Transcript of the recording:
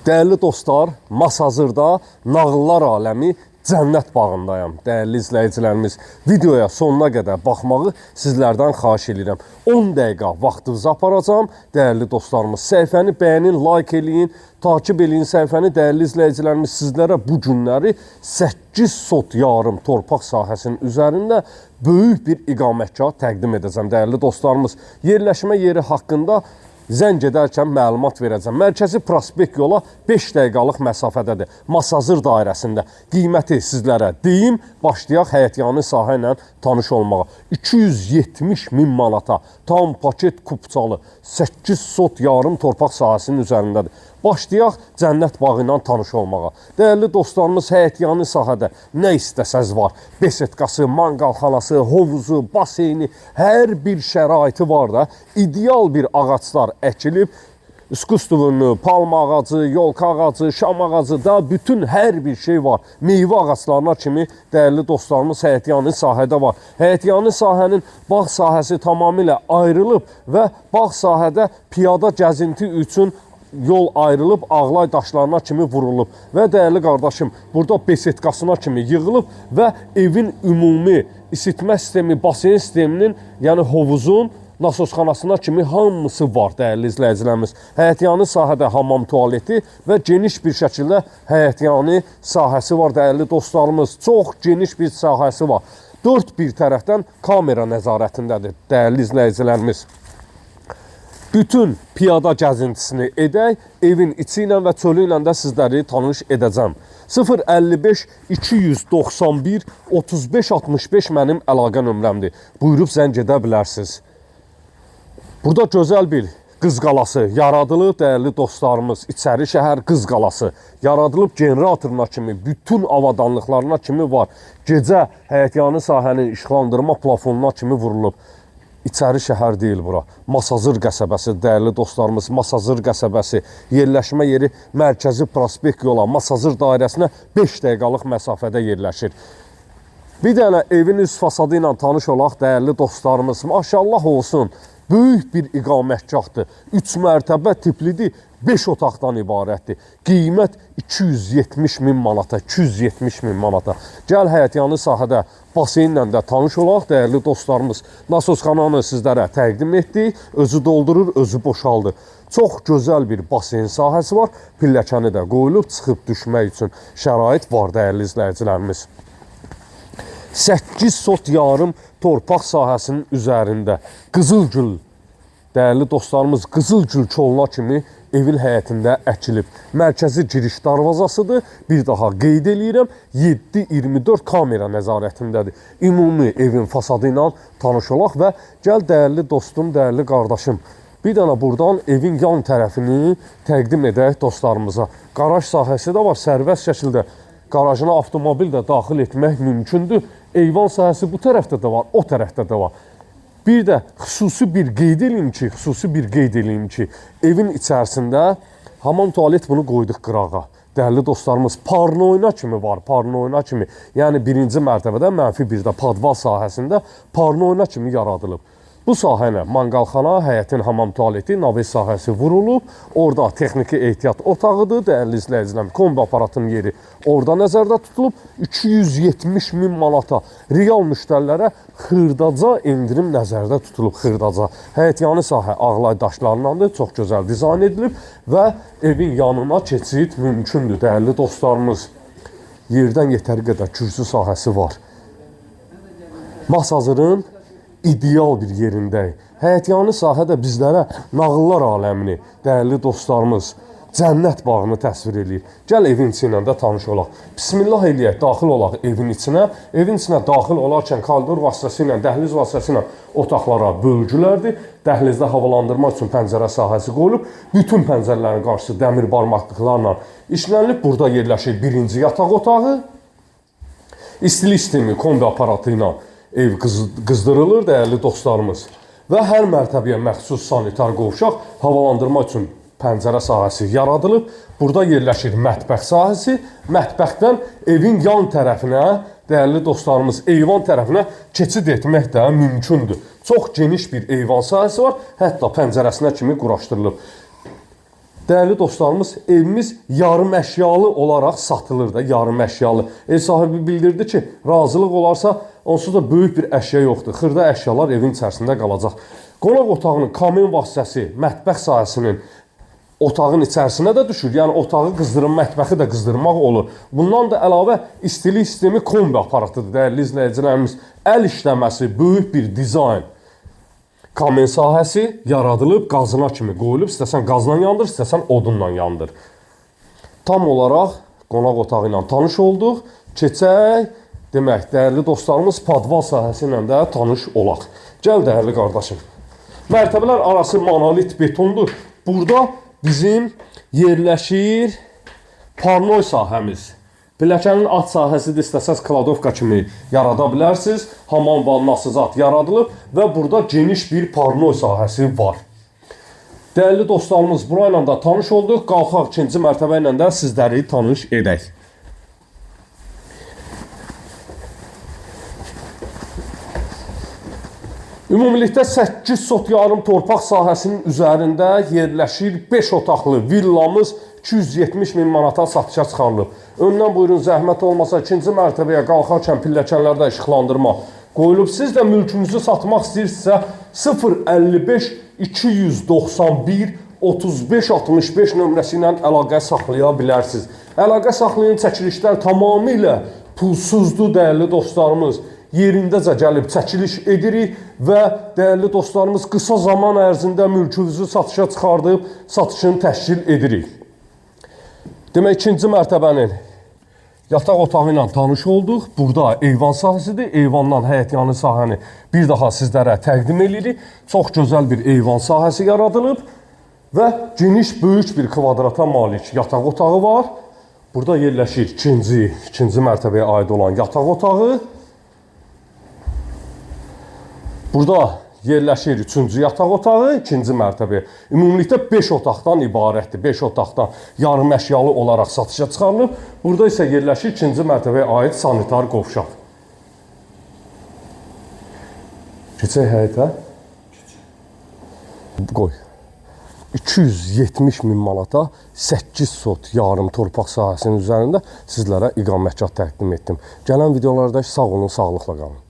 Değerli dostlar, Masazırda Nağıllar Aləmi Cənnət bağındayım. Değerli izləyicilərimiz, videoya sonuna qədər baxmağı sizlərdən xahiş edirəm. 10 dəqiqə vaxtınızı aparacağım. Değerli dostlarımız, səhifəni bəyənin, like eləyin, takip eləyin səhifəni. Değerli izləyicilərimiz, sizlərə bu günləri 8 sot yarım torpaq sahəsinin üzərində böyük bir iqamətgah təqdim edəcəm. Değerli dostlarımız, yerləşmə yeri haqqında zəng edərkən məlumat verəcəm. Mərkəzi prospekt yola 5 dəqiqəlik məsafədədir. Masazır dairəsində. Qiyməti sizlərə deyim, başlayaq həyətyanı sahə ilə tanış olmağa. 270.000 manata tam paket kupçalı 8 sot yarım torpaq sahəsinin üzərindədir. Başlayaq Cənnət bağı ilə tanış olmağa. Değerli dostlarımız, həyətyanı sahədə nə istəsəz var. Besetkası, manqalxanası, hovuzu, baseyni, hər bir şəraiti var da. İdeal bir ağaçlar əkilib, iskustuvunu, palma ağacı, yolka ağacı, şam ağacı da bütün hər bir şey var. Meyvə ağaçlarına kimi değerli dostlarımız həyətyanı sahədə var. Həyətyanı sahənin bağ sahəsi tamamilə ayrılıb və bağ sahədə piyada gəzinti üçün yol ayrılıb, ağlay daşlarına kimi vurulub və değerli qardaşım, burada besetkasına kimi yığılıb və evin ümumi isitmə sistemi, basen sisteminin, yəni hovuzun nasosxanasına kimi hamısı var değerli izləyicilərimiz. Həyətyanı sahədə hamam tualeti və geniş bir şəkildə həyətyanı sahəsi var değerli dostlarımız. Çox geniş bir sahəsi var. 4 bir tərəfdən kamera nəzarətindədir değerli izləyicilərimiz. Bütün piyada gəzintisini edək, evin içi ilə və çölü ilə də sizləri tanış edəcəm. 055 291 35 65 mənim əlaqə nömrəmdir. Buyurub zəng edə bilərsiniz. Burada gözəl bir qız qalası yaradılıb, değerli dostlarımız. İçəri şəhər qız qalası yaradılıb, generatoruna kimi, bütün avadanlıqlarına kimi var. Gecə həyətyanı sahənin işıqlandırma plafonuna kimi vurulub. İçəri şəhər deyil bura. Masazır qəsəbəsi, değerli dostlarımız, Masazır qəsəbəsi, yerləşmə yeri mərkəzi prospekt yola, Masazır dairəsinə 5 dəqiqəlik məsafədə yerləşir. Bir dənə evin üst fasadı ilə tanış olaq değerli dostlarımız. Maşallah olsun, böyük bir iqamətgahdır. 3 mərtəbə tiplidir, 5 otaqdan ibarətdir. Qiymət 270.000 manata, 270.000 manata. Gəl həyətyanı sahədə basenlə də tanış olaq değerli dostlarımız. Nasosxananı sizlərə təqdim etdik. Özü doldurur, özü boşaldır. Çox gözəl bir basen sahəsi var. Pilləkəni də qoyulub, çıxıb düşmək üçün şərait var değerli izləyicilərimiz. 8 sot yarım torpaq sahəsinin üzərində Qızılgül, değerli dostlarımız, Qızılgül koluna kimi evin həyətində əkilib. Mərkəzi giriş darvazasıdır. Bir daha qeyd eləyirəm, 7/24 kamera nəzarətindədir. Ümumi evin fasadı ilə tanış olaq və gəl değerli dostum, değerli qardaşım, bir dənə buradan evin yan tərəfini təqdim edək dostlarımıza. Qaraj sahəsi də var, sərbəst şəkildə qarajına avtomobil də daxil etmək mümkündür. Eyvan sahəsi bu tərəfdə də var, o tərəfdə də var. Bir də xüsusi bir qeyd eləyim ki, evin içərisində hamam tualet bunu qoyduq qırağa. Değerli dostlarımız, parnoyna kimi var, parnoyna kimi. Yəni birinci mərtəbədə mənfi bir də padval sahəsində parnoyna kimi yaradılıb. Bu sahə ilə manqalxana, həyətin hamam tualeti, naves sahəsi vurulub. Orada texniki ehtiyat otağıdır. Değerli izləyicilərimiz, kombi aparatının yeri orada nəzərdə tutulub. 270.000 manata real müştərilərə xırdaca endirim nəzərdə tutulub, xırdaca. Həyətyanı sahə ağlay daşlarındandır, çox gözəl dizayn edilib və evin yanına keçid mümkündür. Değerli dostlarımız, yerdən yetəri qədər kürsü sahəsi var. Masazırın ideal bir yerindəyik. Həyətyanı sahədə bizlərə nağıllar aləmini, değerli dostlarımız, Cənnət bağını təsvir edir. Gəl evin içi ilə də tanış olaq. Bismillah eləyək, daxil olaq evin içinə. Evin içinə daxil olarkən koridor vasitəsilə, dəhliz vasitəsilə otaqlara bölgülərdir. Dəhlizdə havalandırma üçün pəncərə sahəsi qoyulub. Bütün pəncərələrin qarşısı dəmir barmaqlıqlarla işlənilib. Burada yerləşir birinci yataq otağı. İstilik sistemi kombi aparatı ilə ev qızdırılır değerli dostlarımız. Və hər mərtəbəyə məxsus sanitar qovşaq havalandırma üçün pəncərə sahəsi yaradılıb. Burada yerləşir mətbəx sahəsi. Mətbəxdən evin yan tərəfinə, değerli dostlarımız, eyvan tərəfinə keçid etmək də mümkündür. Çox geniş bir eyvan sahəsi var. Hətta pəncərəsinə kimi quraşdırılıb. Değerli dostlarımız, evimiz yarım əşyalı olaraq satılır da, yarım əşyalı. Ev sahibi bildirdi ki, razılıq olarsa, onsuz da böyük bir əşya yoxdur. Xırda əşyalar evin içərisində qalacaq. Qonaq otağının kamin vasitəsi, mətbəx sahəsinin otağın içərisinə də düşür. Yəni, otağı qızdırın, mətbəxi də qızdırmaq olur. Bundan da əlavə istilik sistemi kombi aparatıdır, dəyərli izləyicilərimiz. Əl işləməsi, böyük bir dizayn. Kamin sahəsi yaradılıb, qazına kimi qoyulub, istəsən qazla yandır, istəsən odunla yandır. Tam olaraq qonaq otağı ilə tanış olduq. Keçək, demək, dəyərli dostlarımız, padval sahəsi ilə də tanış olaq. Gəl, dəyərli qardaşım. Mərtəbələr arası monolit betondur. Burada bizim yerləşir parnoy sahəmiz. Pilləkənin alt sahəsidir, istəsəz kladovka kimi yarada bilərsiniz. Hamam vannası zat yaradılıb və burada geniş bir parnoy sahəsi var. Dəyərli dostlarımız, burayla da tanış olduq. Qalxaq ikinci mərtəbə ilə də sizləri tanış edək. Ümumilikdə 8 sot yarım torpaq sahəsinin üzərində yerləşir 5 otaqlı villamız 270 min manata satışa çıxarılıb. Öndən buyurun, zəhmət olmasa ikinci mərtəbəyə qalxarkən pilləkənlərdə işıqlandırma qoyulub. Siz də mülkünüzü satmaq istəyirsinizsə 055 291 35 65 nömrəsi ilə əlaqə saxlaya bilərsiniz. Əlaqə saxlayan çəkilişlər tamamilə pulsuzdur, dəyərli dostlarımız. Yerindəcə gəlib çəkiliş edirik və dəyərli dostlarımız qısa zaman ərzində mülkünüzü satışa çıxardıb satışını təşkil edirik. Demək, ikinci mərtəbənin yataq otağı ilə tanış olduq. Burada eyvan sahəsidir. Eyvandan həyətyanı sahəni bir daha sizlərə təqdim edirik. Çox gözəl bir eyvan sahəsi yaradılıb və geniş, böyük bir kvadrata malik yataq otağı var. Burada yerləşir ikinci mərtəbəyə aid olan yataq otağı. Burada yerləşir üçüncü yataq otağı, ikinci mərtəbə. Ümumilikdə 5 otaqdan ibarətdir. 5 otaqdan yarım əşyalı olaraq satışa çıxarılıb. Burada isə yerləşir ikinci mərtəbəyə aid sanitar qovşaq. Keçək həyətə. Qoy. 270 min manata 8 sot yarım torpaq sahəsinin üzərində sizlərə iqamətgah təqdim etdim. Gələn videolarda sağ olun, sağlıqla qalın.